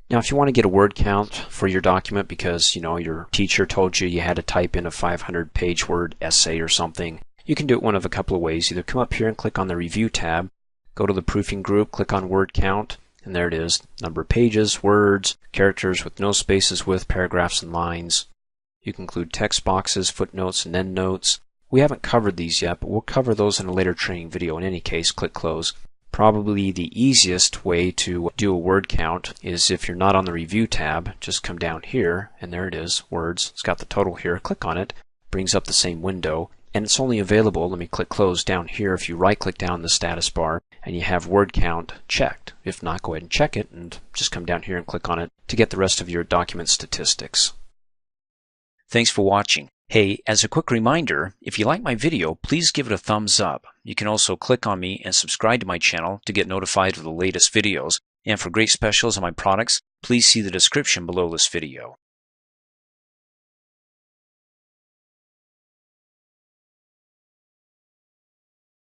Now, if you want to get a word count for your document because, your teacher told you had to type in a 500-page word essay or something, you can do it one of a couple of ways. Either come up here and click on the Review tab, go to the Proofing group, click on Word Count, and there it is. Number of pages, words, characters with no spaces with, paragraphs and lines. You can include text boxes, footnotes, and endnotes. We haven't covered these yet, but we'll cover those in a later training video. In any case, click Close. Probably the easiest way to do a word count is if you're not on the Review tab, just come down here, and there it is, Words. It's got the total here. Click on it, brings up the same window, and it's only available, let me click Close, down here if you right-click down the status bar and you have word count checked. If not, go ahead and check it and just come down here and click on it to get the rest of your document statistics. Thanks for watching. Hey, as a quick reminder, if you like my video, please give it a thumbs up. You can also click on me and subscribe to my channel to get notified of the latest videos. And for great specials on my products, please see the description below this video.